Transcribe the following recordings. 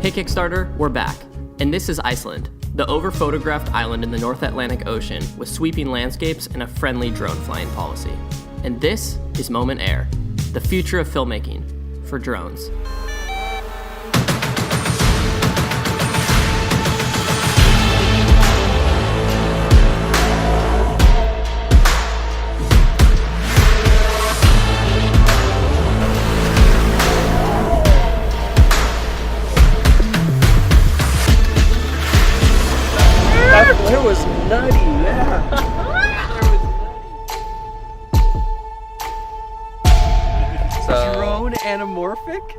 Hey Kickstarter, we're back. And this is Iceland, the over-photographed island in the North Atlantic Ocean with sweeping landscapes and a friendly drone flying policy. And this is Moment Air, the future of filmmaking for drones. That flare was nutty, yeah. Drone anamorphic?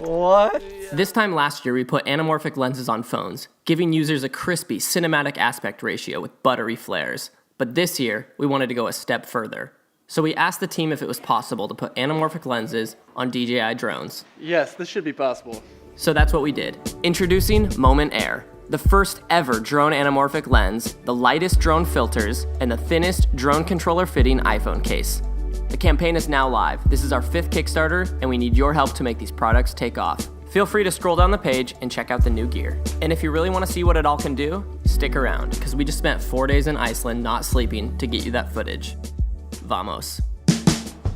What? This time last year, we put anamorphic lenses on phones, giving users a crispy cinematic aspect ratio with buttery flares. But this year, we wanted to go a step further. So we asked the team if it was possible to put anamorphic lenses on DJI drones. Yes, this should be possible. So that's what we did. Introducing Moment Air, the first ever drone anamorphic lens, the lightest drone filters, and the thinnest drone controller fitting iPhone case. The campaign is now live. This is our 5th Kickstarter, and we need your help to make these products take off. Feel free to scroll down the page and check out the new gear. And if you really want to see what it all can do, stick around, because we just spent 4 days in Iceland not sleeping to get you that footage. Vamos.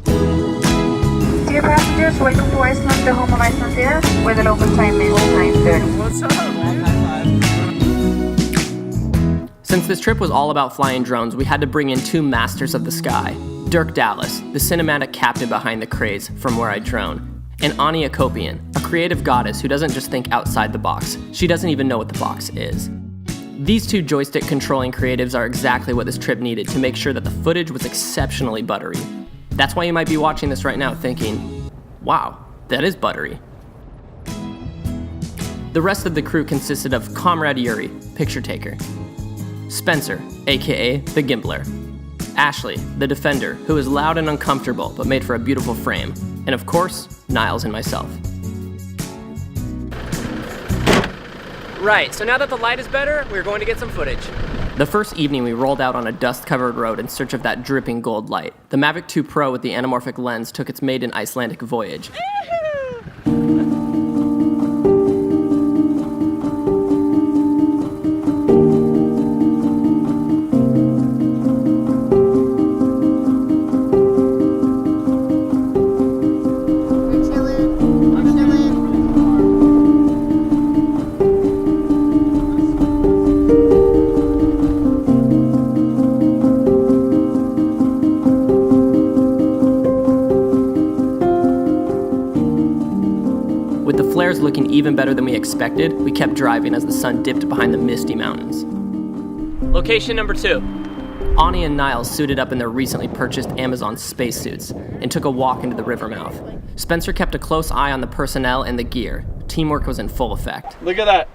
Dear passengers, welcome to Iceland, the home of Icelandair, where the local time is 9:30. What's up? Since this trip was all about flying drones, we had to bring in 2 masters of the sky. Dirk Dallas, the cinematic captain behind the craze from Where I Drone, and Ani Akopian, a creative goddess who doesn't just think outside the box, she doesn't even know what the box is. These 2 joystick controlling creatives are exactly what this trip needed to make sure that the footage was exceptionally buttery. That's why you might be watching this right now thinking, wow, that is buttery. The rest of the crew consisted of Comrade Yuri, picture taker, Spencer, aka the Gimbler, Ashley, the Defender, who is loud and uncomfortable but made for a beautiful frame, and of course, Niles and myself. Right, so now that the light is better, we're going to get some footage. The first evening we rolled out on a dust-covered road in search of that dripping gold light. The Mavic 2 Pro with the anamorphic lens took its maiden Icelandic voyage. With the flares looking even better than we expected, we kept driving as the sun dipped behind the misty mountains. Location number 2. Ani and Niles suited up in their recently purchased Amazon spacesuits and took a walk into the river mouth. Spencer kept a close eye on the personnel and the gear. Teamwork was in full effect. Look at that.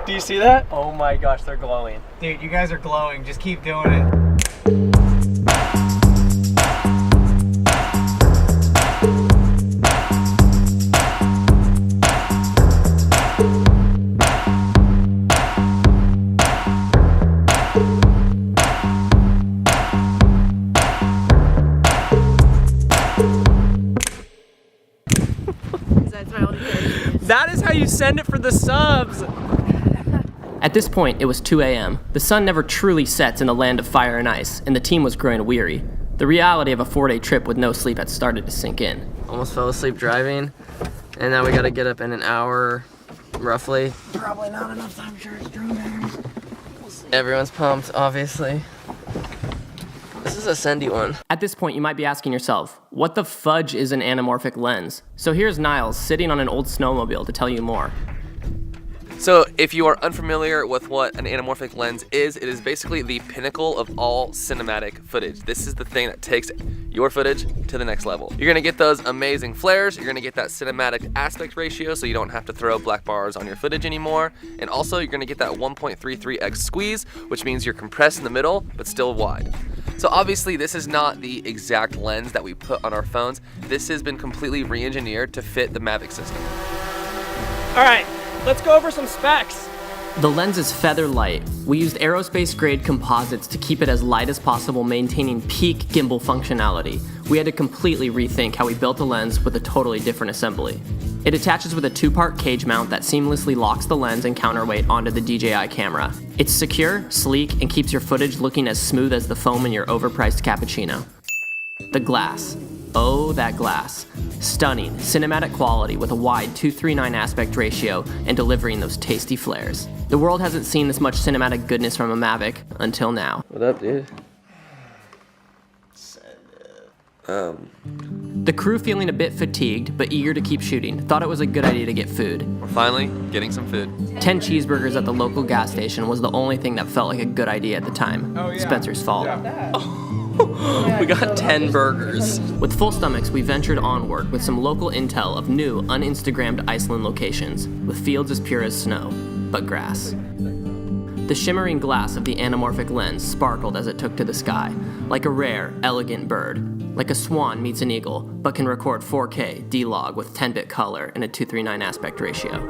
Do you see that? Oh my gosh, they're glowing. Dude, you guys are glowing. Just keep doing it. That is how you send it for the subs. At this point, it was 2 a.m. The sun never truly sets in the land of fire and ice, and the team was growing weary. The reality of a 4-day trip with no sleep had started to sink in. Almost fell asleep driving, and now we gotta get up in an hour, roughly. Probably not enough time to charge drone. Everyone's pumped, obviously. This is a Sendy one. At this point, you might be asking yourself, what the fudge is an anamorphic lens? So here's Niles sitting on an old snowmobile to tell you more. So if you are unfamiliar with what an anamorphic lens is, it is basically the pinnacle of all cinematic footage. This is the thing that takes your footage to the next level. You're gonna get those amazing flares, you're gonna get that cinematic aspect ratio so you don't have to throw black bars on your footage anymore, and also you're gonna get that 1.33x squeeze, which means you're compressed in the middle, but still wide. So obviously this is not the exact lens that we put on our phones. This has been completely re-engineered to fit the Mavic system. All right, let's go over some specs. The lens is feather light. We used aerospace grade composites to keep it as light as possible, maintaining peak gimbal functionality. We had to completely rethink how we built a lens with a totally different assembly. It attaches with a 2-part cage mount that seamlessly locks the lens and counterweight onto the DJI camera. It's secure, sleek, and keeps your footage looking as smooth as the foam in your overpriced cappuccino. The glass. Oh, that glass. Stunning, cinematic quality with a wide 2:3:9 aspect ratio and delivering those tasty flares. The world hasn't seen this much cinematic goodness from a Mavic until now. What up, dude? The crew feeling a bit fatigued, but eager to keep shooting, thought it was a good idea to get food. We're finally getting some food. 10 cheeseburgers at the local gas station was the only thing that felt like a good idea at the time. Oh, yeah. Spencer's fault. We got 10 burgers. With full stomachs, we ventured onward with some local intel of new, un-Instagrammed Iceland locations, with fields as pure as snow, but grass. The shimmering glass of the anamorphic lens sparkled as it took to the sky, like a rare, elegant bird. Like a swan meets an eagle, but can record 4K D-Log with 10-bit color and a 2:3:9 aspect ratio.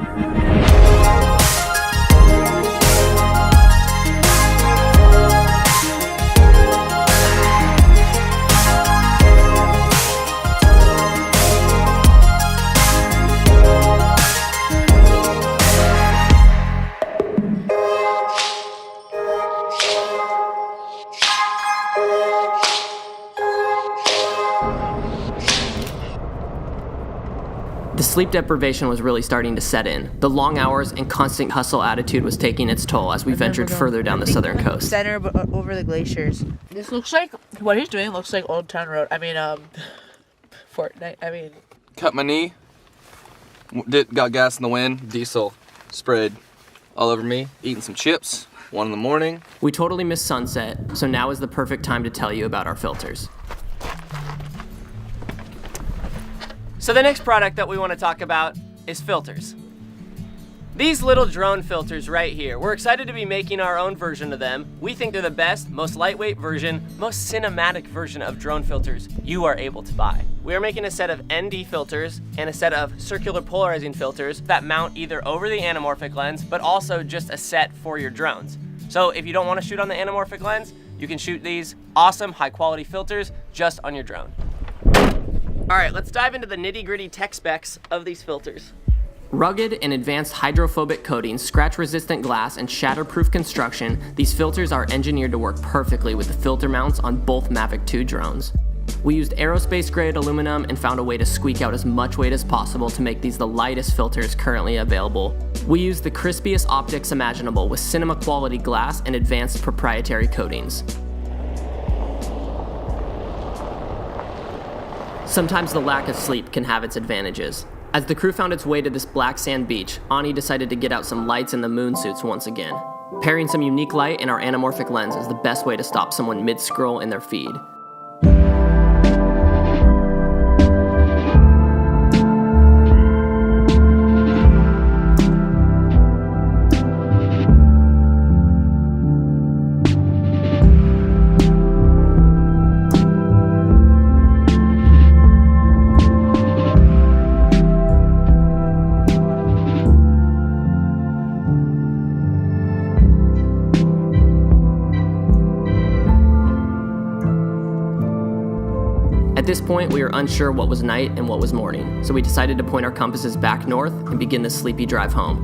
The sleep deprivation was really starting to set in. The long hours and constant hustle attitude was taking its toll as we ventured further down the southern coast. Center, but over the glaciers. This looks like, what he's doing looks like Old Town Road. I mean, Fortnite. I mean, Cut my knee. Got gas in the wind. Diesel sprayed all over me. Eating some chips. 1 in the morning. We totally missed sunset, so now is the perfect time to tell you about our filters. So the next product that we want to talk about is filters. These little drone filters right here, we're excited to be making our own version of them. We think they're the best, most lightweight version, most cinematic version of drone filters you are able to buy. We are making a set of ND filters and a set of circular polarizing filters that mount either over the anamorphic lens, but also just a set for your drones. So if you don't want to shoot on the anamorphic lens, you can shoot these awesome high quality filters just on your drone. All right, let's dive into the nitty-gritty tech specs of these filters. Rugged and advanced hydrophobic coatings, scratch-resistant glass, and shatterproof construction, these filters are engineered to work perfectly with the filter mounts on both Mavic 2 drones. We used aerospace-grade aluminum and found a way to squeak out as much weight as possible to make these the lightest filters currently available. We used the crispiest optics imaginable with cinema-quality glass and advanced proprietary coatings. Sometimes the lack of sleep can have its advantages. As the crew found its way to this black sand beach, Ani decided to get out some lights in the moon suits once again. Pairing some unique light in our anamorphic lens is the best way to stop someone mid-scroll in their feed. At this point, we were unsure what was night and what was morning, so we decided to point our compasses back north and begin the sleepy drive home.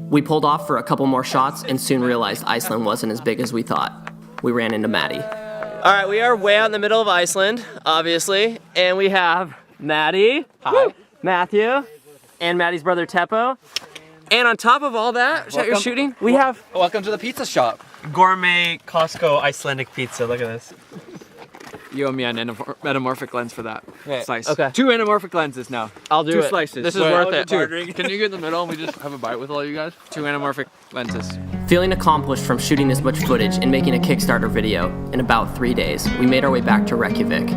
We pulled off for a couple more shots and soon realized Iceland wasn't as big as we thought. We ran into Maddie. All right, we are way out in the middle of Iceland, obviously, and we have Maddie, hi, Matthew, and Maddie's brother Teppo. And on top of all that you're shooting, we have... Welcome to the pizza shop. Gourmet Costco Icelandic pizza. Look at this. You owe me an anamorphic lens for that slice. Okay. 2 anamorphic lenses now. I'll do 2 it. slices. This is worth it. 2. Can you get in the middle and we just have a bite with all you guys? 2 anamorphic lenses. Feeling accomplished from shooting this much footage and making a Kickstarter video in about 3 days, we made our way back to Reykjavik.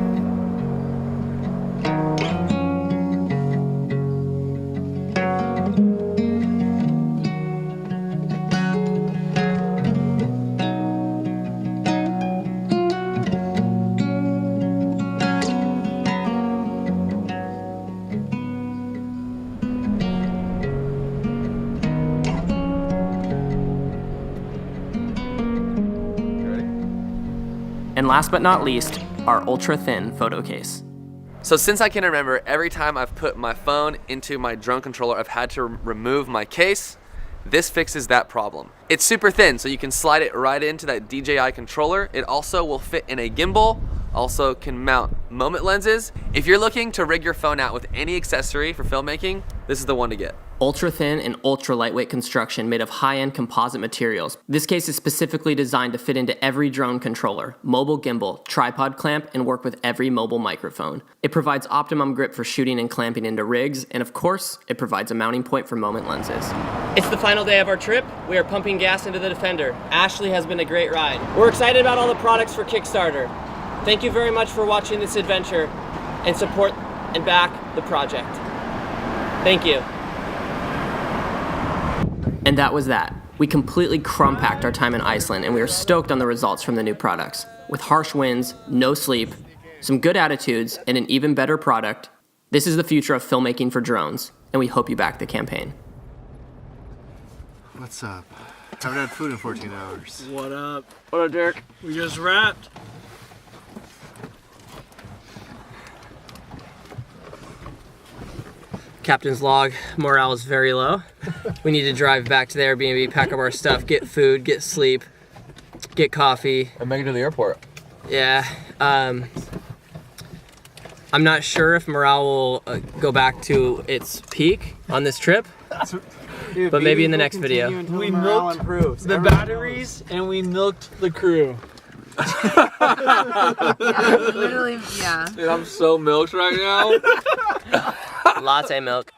And last but not least, our ultra-thin photo case. So since I can remember, every time I've put my phone into my drone controller, I've had to remove my case. This fixes that problem. It's super thin, so you can slide it right into that DJI controller. It also will fit in a gimbal, also can mount moment lenses. If you're looking to rig your phone out with any accessory for filmmaking, this is the one to get. Ultra thin and ultra lightweight construction made of high-end composite materials. This case is specifically designed to fit into every drone controller, mobile gimbal, tripod clamp, and work with every mobile microphone. It provides optimum grip for shooting and clamping into rigs, and of course, it provides a mounting point for moment lenses. It's the final day of our trip. We are pumping gas into the Defender. Ashley has been a great ride. We're excited about all the products for Kickstarter. Thank you very much for watching this adventure and support and back the project. Thank you. And that was that. We completely crumpacked our time in Iceland, and we are stoked on the results from the new products. With harsh winds, no sleep, some good attitudes, and an even better product, this is the future of filmmaking for drones, and we hope you back the campaign. What's up? Haven't had food in 14 hours. What up? What up, Dirk? We just wrapped. Captain's log, morale is very low. We need to drive back to the Airbnb, pack up our stuff, get food, get sleep, get coffee. And make it to the airport. Yeah. I'm not sure if morale will go back to its peak on this trip, but maybe in the next video. We milked the batteries and we milked the crew. Literally, yeah. Dude, I'm so milked right now. Latte milk.